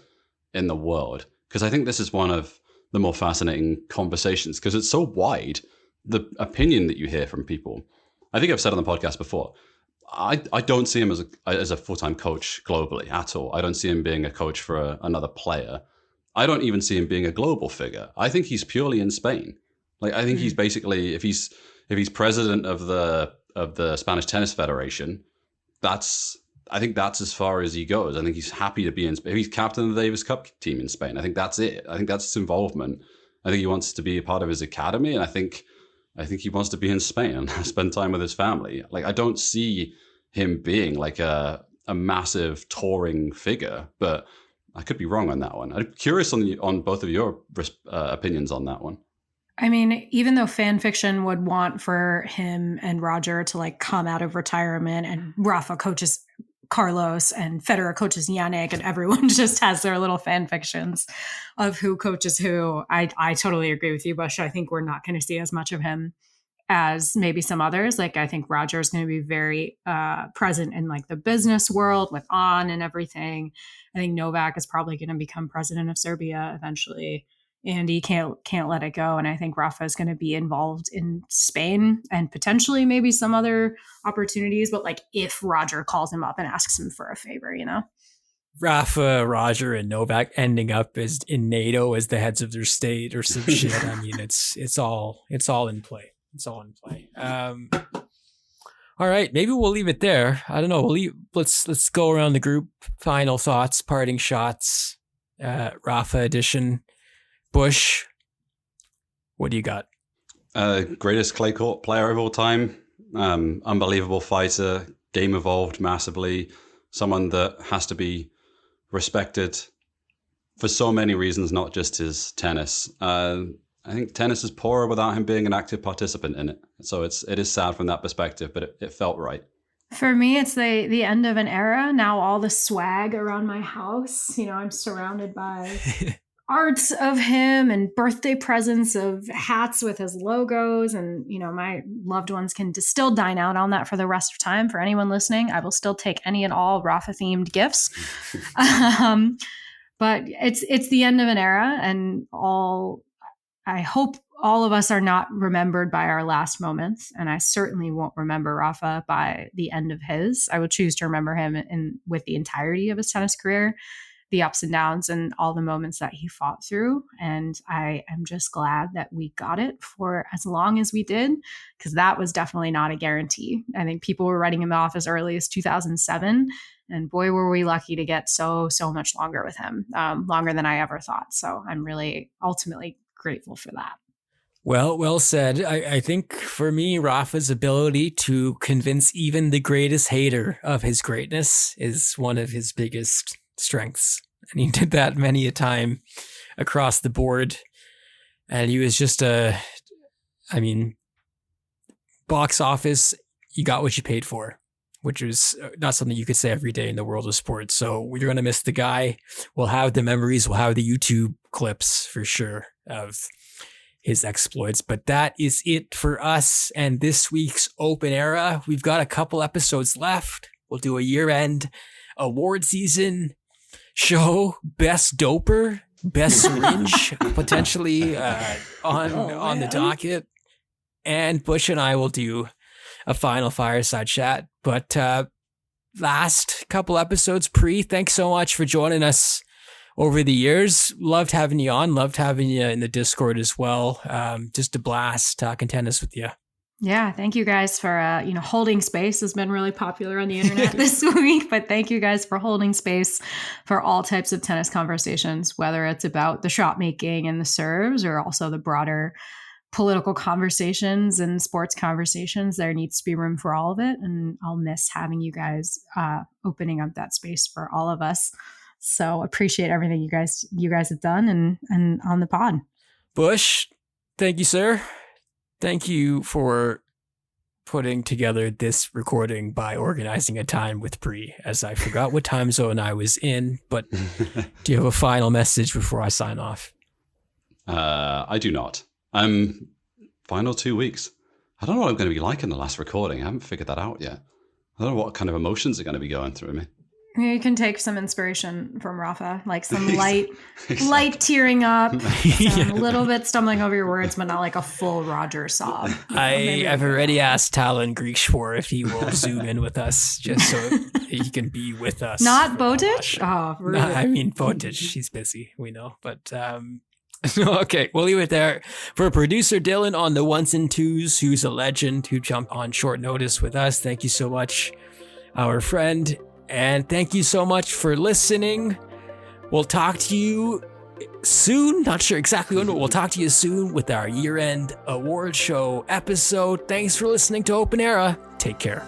the world. Because I think this is one of the more fascinating conversations, because it's so wide, the opinion that you hear from people. I think I've said on the podcast before, I don't see him as a full-time coach globally at all. I don't see him being a coach for another player. I don't even see him being a global figure. I think he's purely in Spain. Like, I think he's basically, if he's president of the Spanish Tennis Federation, I think that's as far as he goes. I think he's happy to be in Spain. If he's captain of the Davis Cup team in Spain, I think that's it. I think that's his involvement. I think he wants to be a part of his academy, and I think he wants to be in Spain and spend time with his family. Like, I don't see him being like a massive touring figure, but I could be wrong on that one. I'm curious on both of your opinions on that one. I mean, even though fan fiction would want for him and Roger to like come out of retirement, and Rafa coaches Carlos and Federer coaches Jannik, and everyone just has their little fan fictions of who coaches who. I totally agree with you, Bush. I think we're not going to see as much of him as maybe some others. Like, I think Roger is going to be very present in like the business world with On and everything. I think Novak is probably going to become president of Serbia eventually. Andy can't let it go. And I think Rafa is going to be involved in Spain and potentially maybe some other opportunities. But like, if Roger calls him up and asks him for a favor, you know? Rafa, Roger, and Novak ending up as in NATO as the heads of their state or some shit. I mean, it's all in play. It's all in play. All right, maybe we'll leave it there. I don't know. Let's go around the group. Final thoughts, parting shots. Rafa edition. Bush, what do you got? Greatest clay court player of all time. Unbelievable fighter. Game evolved massively. Someone that has to be respected for so many reasons, not just his tennis. I think tennis is poorer without him being an active participant in it. So it is sad from that perspective, but it felt right. For me, it's the end of an era. Now all the swag around my house, I'm surrounded by arts of him and birthday presents of hats with his logos. And, my loved ones can still dine out on that for the rest of time. For anyone listening, I will still take any and all Rafa themed gifts. But it's the end of an era, and I hope all of us are not remembered by our last moments. And I certainly won't remember Rafa by the end of his. I would choose to remember him with the entirety of his tennis career, the ups and downs and all the moments that he fought through. And I am just glad that we got it for as long as we did, because that was definitely not a guarantee. I think people were writing him off as early as 2007. And boy, were we lucky to get so much longer with him, longer than I ever thought. So I'm really ultimately grateful for that. Well said. I think for me, Rafa's ability to convince even the greatest hater of his greatness is one of his biggest strengths. And he did that many a time across the board. And he was just box office, you got what you paid for, which was not something you could say every day in the world of sports. So we're going to miss the guy. We'll have the memories. We'll have the YouTube clips for sure of his exploits. But that is it for us and this week's Open Era. We've got a couple episodes left. We'll do a year-end award season show, best doper, best syringe, potentially on the docket. And Bush and I will do a final fireside chat. But last couple episodes, Pri, thanks so much for joining us over the years. Loved having you on. Loved having you in the Discord as well. Just a blast talking tennis with you. Yeah, thank you guys for, holding space has been really popular on the internet this week, but thank you guys for holding space for all types of tennis conversations, whether it's about the shot making and the serves or also the broader political conversations and sports conversations. There needs to be room for all of it. And I'll miss having you guys opening up that space for all of us. So appreciate everything you guys have done and on the pod. Bush, thank you, sir. Thank you for putting together this recording by organizing a time with Pri, as I forgot what time zone I was in. But do you have a final message before I sign off? I do not. Final 2 weeks. I don't know what I'm going to be like in the last recording. I haven't figured that out yet. I don't know what kind of emotions are going to be going through me. You can take some inspiration from Rafa, like some light tearing up, a little bit stumbling over your words, but not like a full Roger sob. I've already asked Talon Griegschwar if he will zoom in with us, just so he can be with us. Not Botic? Oh, really? No, I mean Botic. She's busy, we know. But okay, we'll leave it there. For producer Dylan on the ones and twos, who's a legend, who jumped on short notice with us. Thank you so much, our friend. And thank you so much for listening. We'll talk to you soon. Not sure exactly when, but we'll talk to you soon with our year-end award show episode. Thanks for listening to Open Era. Take care.